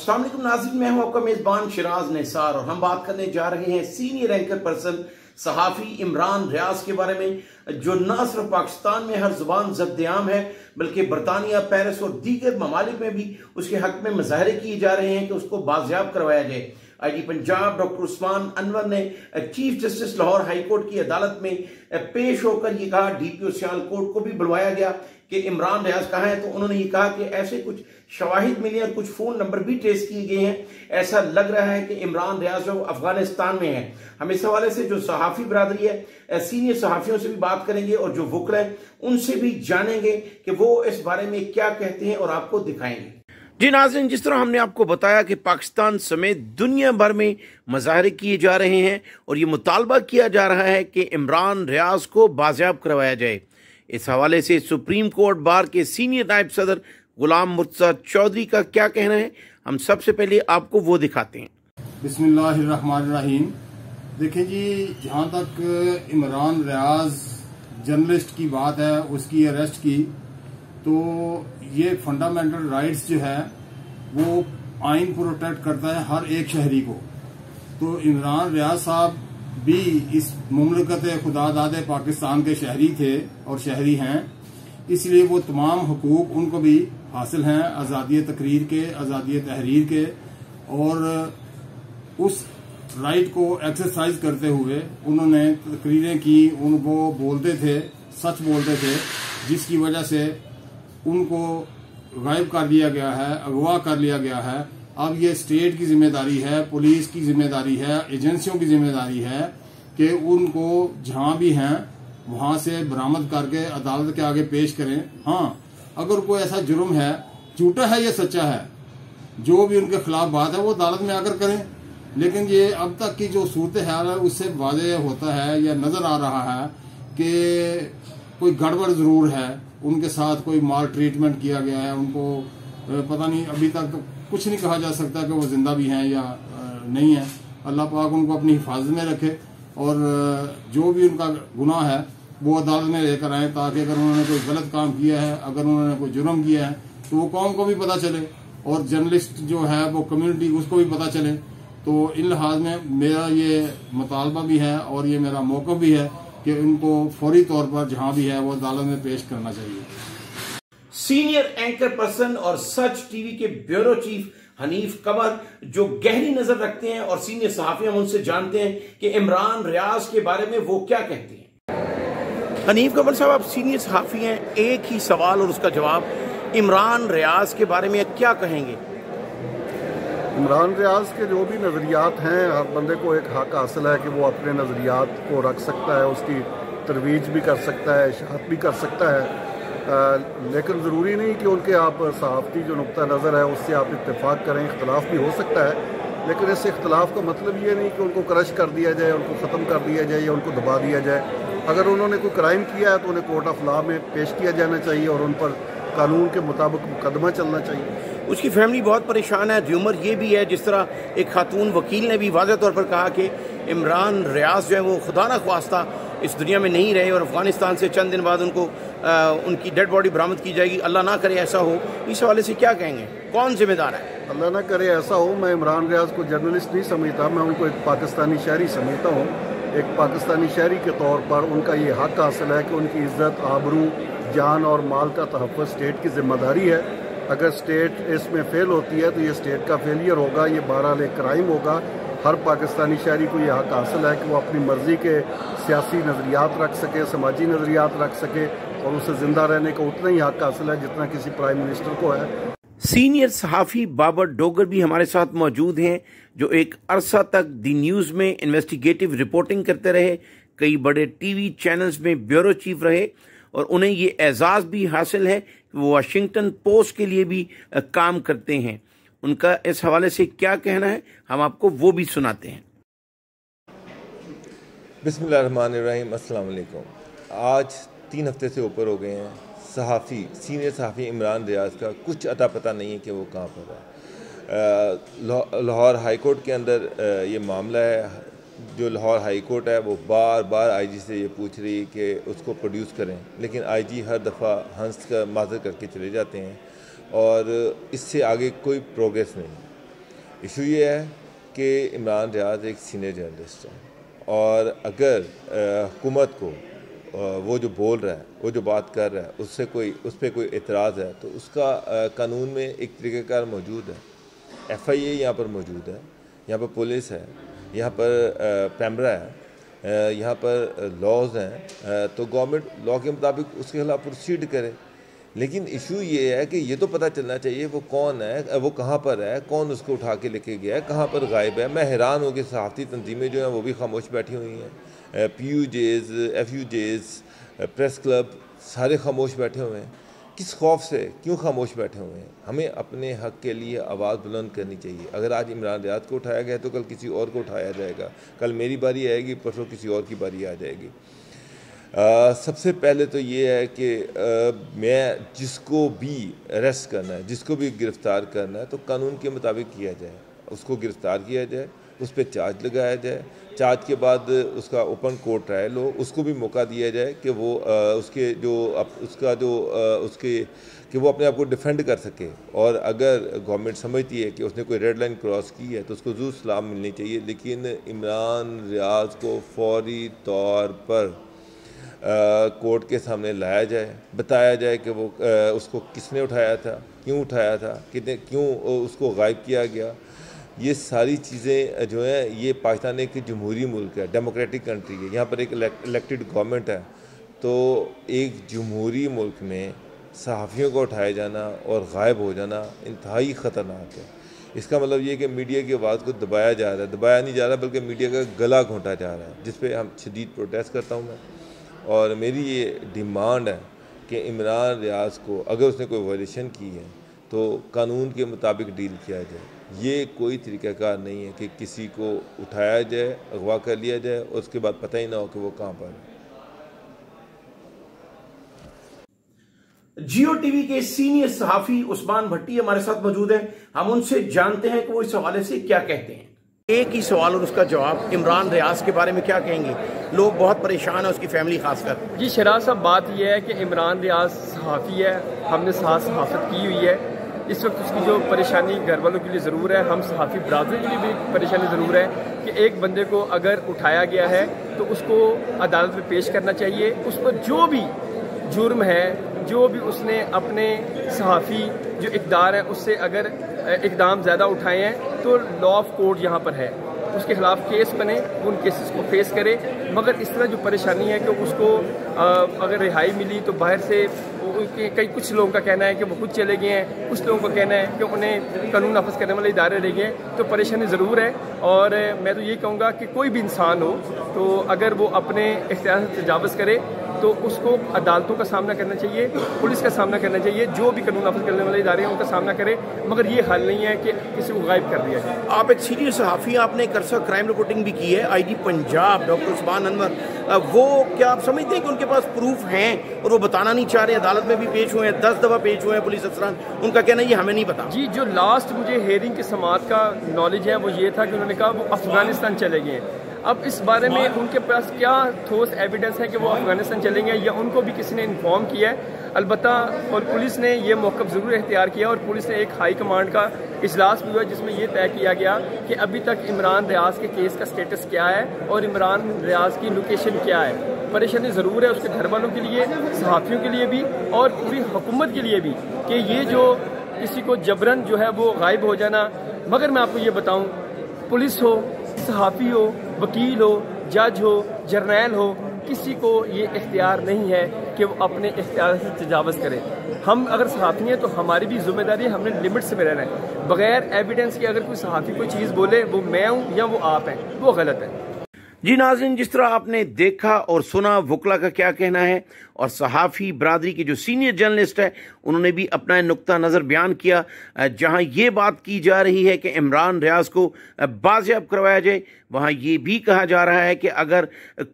अस्सलाम वालेकुम नाज़रीन, मैं हूं आपका मेज़बान शिराज निसार और हम बात करने जा रहे हैं सीनियर एंकर पर्सन सहाफ़ी इमरान रियाज के बारे में, जो न सिर्फ पाकिस्तान में हर जुबान ज़ब्त-ए-आम है बल्कि बरतानिया, पेरिस और दीगर ममालिक में भी उसके हक में मुज़ाहरे किए जा रहे हैं कि उसको बाज़याब करवाया जाए। IG पंजाब डॉक्टर उस्मान अनवर ने chief justice Lahore high court की अदालत में पेश होकर ये कहा, DPO सियालकोट को भी बुलवाया गया कि इमरान रियाज कहाँ है, तो उन्होंने ये कहा कि ऐसे कुछ शवाहिद मिले और कुछ फोन नंबर भी ट्रेस किए गए हैं। ऐसा लग रहा है कि इमरान रियाज जो अफगानिस्तान में है। हम इस हवाले से जो सहाफ़ी बरादरी है, सीनियर सहाफ़ियों से भी बात करेंगे और जो वकील हैं उनसे भी जानेंगे कि वो इस बारे में क्या कहते हैं और आपको दिखाएंगे। जी नाज़रीन, जिस तरह हमने आपको बताया कि पाकिस्तान समेत दुनिया भर में मुज़ाहरे किए जा रहे हैं और ये मुतालबा किया जा रहा है कि इमरान रियाज को बाज़याब करवाया जाए। इस हवाले से सुप्रीम कोर्ट बार के सीनियर नायब सदर गुलाम मुर्तज़ा चौधरी का क्या कहना है, हम सबसे पहले आपको वो दिखाते हैं। बिस्मिल्लाहिर्रहमानिर्रहीम। देखिए जी, जहाँ तक इमरान रियाज जर्नलिस्ट की बात है, उसकी अरेस्ट की, तो ये फंडामेंटल राइट्स जो है वो आइन प्रोटेक्ट करता है हर एक शहरी को। तो इमरान रियाज साहब भी इस मुमलकत खुदादाद पाकिस्तान के शहरी थे और शहरी हैं, इसलिए वो तमाम हुकूक उनको भी हासिल हैं, आज़ादी तकरीर के, आज़ादी तहरीर के, और उस राइट को एक्सरसाइज करते हुए उन्होंने तकरीरें की, वो बोलते थे, सच बोलते थे, जिसकी वजह से उनको गायब कर दिया गया है, अगवा कर लिया गया है। अब ये स्टेट की जिम्मेदारी है, पुलिस की जिम्मेदारी है, एजेंसियों की जिम्मेदारी है कि उनको जहां भी हैं वहां से बरामद करके अदालत के आगे पेश करें। हाँ, अगर कोई ऐसा जुर्म है, झूठा है या सच्चा है, जो भी उनके खिलाफ बात है वो अदालत में आकर करें। लेकिन ये अब तक की जो सूरत हाल है उससे वाज़ेह होता है या नजर आ रहा है कि कोई गड़बड़ जरूर है, उनके साथ कोई माल ट्रीटमेंट किया गया है, उनको पता नहीं, अभी तक तो कुछ नहीं कहा जा सकता कि वो जिंदा भी हैं या नहीं है। अल्लाह पाक उनको अपनी हिफाजत में रखे और जो भी उनका गुनाह है वो अदालत में लेकर आए, ताकि अगर उन्होंने कोई गलत काम किया है, अगर उन्होंने कोई जुर्म किया है, तो वो कौम को भी पता चले और जर्नलिस्ट जो है वो कम्युनिटी उसको भी पता चले। तो इन लिहाज में मेरा ये मुतालबा भी है और ये मेरा मौक़िफ़ भी है कि उनको फौरी तौर पर जहां भी है वो अदालत में पेश करना चाहिए। सीनियर एंकर पर्सन और सच टीवी के ब्यूरो चीफ हनीफ कमर जो गहरी नजर रखते हैं और सीनियर सहाफ़ी, हम उनसे जानते हैं कि इमरान रियाज के बारे में वो क्या कहते हैं। हनीफ कमर साहब, आप सीनियर सहाफ़ी हैं, एक ही सवाल और उसका जवाब, इमरान रियाज के बारे में क्या कहेंगे? इमरान रियाज के जो भी नज़रियात हैं, हर बंदे को एक हक हासिल है कि वो अपने नज़रियात को रख सकता है, उसकी तरवीज भी कर सकता है, इशाअत भी कर सकता है, लेकिन ज़रूरी नहीं कि उनके आप सहाफ़ती जो नुक्ता नज़र है उससे आप इत्तेफाक करें। इख्तलाफ भी हो सकता है, लेकिन इस इख्तलाफ का मतलब ये नहीं कि उनको क्रश कर दिया जाए, उनको ख़त्म कर दिया जाए या उनको दबा दिया जाए। अगर उन्होंने कोई क्राइम किया है तो उन्हें कोर्ट ऑफ लॉ में पेश किया जाना चाहिए और उन पर कानून के मुताबिक मुकदमा चलना चाहिए। उसकी फैमिली बहुत परेशान है। र्यूमर ये भी है, जिस तरह एक खातून वकील ने भी वाज़ेह तौर पर कहा कि इमरान रियाज जो है वो खुदा न ख्वास्ता इस दुनिया में नहीं रहे और अफगानिस्तान से चंद दिन बाद उनको उनकी डेड बॉडी बरामद की जाएगी। अल्लाह ना करे ऐसा हो। इस हवाले से क्या कहेंगे, कौन जिम्मेदार है? अल्लाह ना करे ऐसा हो। मैं इमरान रियाज को जर्नलिस्ट नहीं समझता, मैं उनको एक पाकिस्तानी शहरी समझता हूँ। एक पाकिस्तानी शहरी के तौर पर उनका ये हक हासिल है कि उनकी इज़्ज़त, आबरू, जान और माल का तहफ़्फ़ुज़ स्टेट की जिम्मेदारी है। अगर स्टेट इसमें फेल होती है तो ये स्टेट का फेलियर होगा, ये बहरहाल एक क्राइम होगा। हर पाकिस्तानी शहरी को यह हक हासिल है कि वो अपनी मर्ज़ी के सियासी नज़रियात रख सके, समाजी नज़रियात रख सके, और उसे ज़िंदा रहने का उतना ही हक हासिल है जितना किसी प्राइम मिनिस्टर को है। सीनियर सहाफ़ी बाबर डोगर भी हमारे साथ मौजूद हैं, जो एक अरसा तक दी न्यूज़ में इन्वेस्टिगेटिव रिपोर्टिंग करते रहे, कई बड़े टीवी चैनल्स में ब्यूरो चीफ रहे और उन्हें ये एजाज़ भी हासिल है कि वो वाशिंगटन पोस्ट के लिए भी काम करते हैं। उनका इस हवाले से क्या कहना है, हम आपको वो भी सुनाते हैं। बिस्मिल्लाहिर्रहमानिर्रहीम। अस्सलाम वालेकुम। आज 3 हफ्ते से ऊपर हो गए हैं, सहाफ़ी, सीनियर सहाफ़ी इमरान रियाज का कुछ अता पता नहीं है कि वो कहाँ पर है। लाहौर हाई कोर्ट के अंदर ये मामला है। जो लाहौर हाई कोर्ट है वो बार बार IG से ये पूछ रही है कि उसको प्रोड्यूस करें, लेकिन IG हर दफ़ा हंस का माजर करके चले जाते हैं और इससे आगे कोई प्रोग्रेस नहीं। ایشو یہ ہے کہ عمران ریاض ایک سینئر جرنلسٹ ہے، اور اگر حکومت کو وہ جو بول رہا ہے، وہ جو بات کر رہا ہے، اس پہ کوئی اعتراض ہے تو اس کا قانون میں ایک طریقہ کار موجود ہے۔ ایف آئی اے یہاں پر موجود ہے، یہاں پر پولیس ہے، یہاں پر پیمرا ہے، یہاں پر لاز ہیں، تو گورنمنٹ لا کے مطابق اس کے خلاف پروسیڈ کرے۔ لیکن ایشو یہ ہے کہ یہ تو پتہ چلنا چاہیے وہ کون ہے، وہ کہاں پر ہے، کون اس کو اٹھا کے لے کے گیا ہے، کہاں پر غائب ہے۔ میں حیران ہوں کہ صحافتی تنظیمیں جو ہیں وہ بھی خاموش بیٹھی ہوئی ہیں، P U Js, F U Js, press club, سارے خاموش بیٹھے ہوئے ہیں۔ کس خوف سے کیوں خاموش بیٹھے ہوئے ہیں؟ ہمیں اپنے حق کے لیے آواز بلند کرنی چاہیے۔ اگر آج عمران ریاض کو اٹھایا گیا تو کل کسی اور کو اٹھایا جائے گا، کل میری باری آئے گی، پرسوں کسی اور کی باری آ جائے گی۔ سب سے پہلے تو یہ ہے کہ میں جس کو بھی اریسٹ کرنا ہے، جس کو بھی گرفتار کرنا ہے تو قانون کے مطابق کیا جائے، اس کو گرفتار کیا جائے، اس پہ چارج لگایا جائے، چارج کے بعد اس کا اوپن کورٹ ٹرائل ہو، اس کو بھی موقع دیا جائے کہ وہ کہ وہ اپنے آپ کو ڈیفینڈ کر سکے۔ اور اگر گورنمنٹ سمجھتی ہے کہ اس نے کوئی ریڈ لائن کراس کی ہے تو اس کو ضرور سلام ملنی چاہیے، لیکن عمران ریاض کو فوری طور پر کورٹ کے سامنے لایا جائے، بتایا جائے کہ وہ اس کو کس نے اٹھایا تھا، کیوں اٹھایا تھا، کیوں اس کو غائب کیا گیا۔ یہ ساری چیزیں جو ہیں، یہ پاکستان ایک جمہوری ملک ہے، ڈیموکریٹک کنٹری ہے، یہاں پر ایک الیکٹڈ گورنمنٹ ہے، تو ایک جمہوری ملک میں صحافیوں کو اٹھایا جانا اور غائب ہو جانا انتہائی خطرناک ہے۔ اس کا مطلب یہ کہ میڈیا کی آواز کو دبایا جا رہا ہے، دبایا نہیں جا رہا بلکہ میڈیا کا گلا گھونٹا جا رہا ہے، جس پہ ہم شدید پروٹیسٹ کرتا ہوں میں، اور میری یہ ڈیمانڈ ہے کہ عمران ریاض کو اگر اس نے کوئی وائلیشن کی ہے تو قانون کے مطابق ڈیل کیا جائے۔ یہ کوئی طریقہ کار نہیں ہے کہ کسی کو اٹھایا جائے، اغوا کر لیا جائے اور اس کے بعد پتہ ہی نہ ہو کہ وہ کہاں پر ہے۔ جیو ٹی وی کے سینئر صحافی عثمان بھٹی ہمارے ساتھ موجود ہیں، ہم ان سے جانتے ہیں کہ وہ اس حوالے سے کیا کہتے ہیں۔ ایک ہی سوال اور اس کا جواب، عمران ریاض کے بارے میں کیا کہیں گے؟ لوگ بہت پریشان ہیں، اس کی فیملی خاص کر۔ جی شراز صاحب، بات یہ ہے کہ عمران ریاض صحافی ہے، ہم نے ساتھ صحافت کی ہوئی ہے۔ اس وقت اس کی جو پریشانی گھر والوں کے لیے ضرور ہے، ہم صحافی برادری کے لیے بھی پریشانی ضرور ہے کہ ایک بندے کو اگر اٹھایا گیا ہے تو اس کو عدالت میں پیش کرنا چاہیے۔ اس پر جو بھی جرم ہے، جو بھی اس نے اپنے صحافی جو اقدار ہیں اس سے اگر اقدام زیادہ اٹھائے ہیں تو لا آف کورٹ یہاں پر ہے، اس کے خلاف کیس بنے، ان کیسز کو فیس کرے۔ مگر اس طرح جو پریشانی ہے کہ اس کو اگر رہائی ملی تو باہر سے کچھ لوگوں کا کہنا ہے کہ وہ خود چلے گئے ہیں، کچھ لوگوں کا کہنا ہے کہ انہیں قانون نافذ کرنے والے ادارے رہ گئے ہیں، تو پریشانی ضرور ہے۔ اور میں تو یہ کہوں گا کہ کوئی بھی انسان ہو تو اگر وہ اپنے اختیار سے تجاوز کرے تو اس کو عدالتوں کا سامنا کرنا چاہیے، پولیس کا سامنا کرنا چاہیے، جو بھی قانون نافذ کرنے والے ادارے ہیں ان کا سامنا کرے، مگر یہ حل نہیں ہے کہ کسی کو غائب کر دیا جائے۔ آپ ایک سینئر صحافی، آپ نے کرسا کرائم رپورٹنگ بھی کی ہے، آئی جی پنجاب ڈاکٹر عثمان انور، وہ کیا آپ سمجھتے ہیں کہ ان کے پاس پروف ہیں اور وہ بتانا نہیں چاہ رہے؟ عدالت میں بھی پیش ہوئے ہیں، 10 دفعہ پیش ہوئے ہیں پولیس افسران، ان کا کہنا ہے یہ ہمیں نہیں پتا۔ جی جو لاسٹ مجھے ہیئرنگ کی سماعت کا نالج ہے وہ یہ تھا کہ انہوں نے کہا وہ افغانستان چلے گئے ہیں۔ اب اس بارے میں ان کے پاس کیا ٹھوس ایویڈنس ہے کہ وہ افغانستان چلیں گے، یا ان کو بھی کسی نے انفارم کیا ہے؟ البتہ اور پولیس نے یہ موقف ضرور اختیار کیا، اور پولیس نے ایک ہائی کمانڈ کا اجلاس بھی ہوا جس میں یہ طے کیا گیا کہ ابھی تک عمران ریاض کے کیس کا سٹیٹس کیا ہے اور عمران ریاض کی لوکیشن کیا ہے۔ پریشانی ضرور ہے اس کے گھر والوں کے لیے، صحافیوں کے لیے بھی اور پوری حکومت کے لیے بھی، کہ یہ جو کسی کو جبرن جو ہے وہ غائب ہو جانا۔ مگر میں آپ کو یہ بتاؤں، پولیس ہو، صحافی ہو، وکیل ہو، جج ہو، جرنیل ہو، کسی کو یہ اختیار نہیں ہے کہ وہ اپنے اختیار سے تجاوز کرے۔ ہم اگر صحافی ہیں تو ہماری بھی ذمہ داری ہے، ہم نے لمٹس میں رہنا ہے۔ بغیر ایویڈنس کے اگر کوئی صحافی کوئی چیز بولے، وہ میں ہوں یا وہ آپ ہیں، وہ غلط ہے۔ جی ناظرین، جس طرح آپ نے دیکھا اور سنا وکلا کا کیا کہنا ہے، اور صحافی برادری کے جو سینئر جرنلسٹ ہے انہوں نے بھی اپنا نقطہ نظر بیان کیا، جہاں یہ بات کی جا رہی ہے کہ عمران ریاض کو بازیاب کروایا جائے، وہاں یہ بھی کہا جا رہا ہے کہ اگر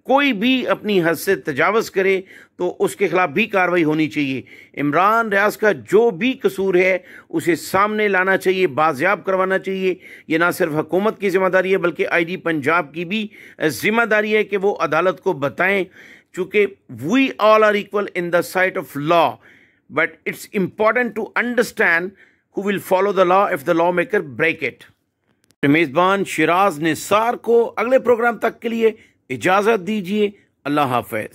کوئی بھی اپنی حد سے تجاوز کرے تو اس کے خلاف بھی کارروائی ہونی چاہیے۔ عمران ریاض کا جو بھی قصور ہے اسے سامنے لانا چاہیے، بازیاب کروانا چاہیے۔ یہ نہ صرف حکومت کی ذمہ داری ہے بلکہ آئی جی پنجاب کی بھی ذمہ داری ہے کہ وہ عدالت کو بتائیں، چونکہ we all are equal in the sight of law, but it's important to understand who will follow the law if the lawmaker break it. मेजबान शिराज निसार को अगले प्रोग्राम तक के लिए इजाजत दीजिए। अल्लाह हाफिज।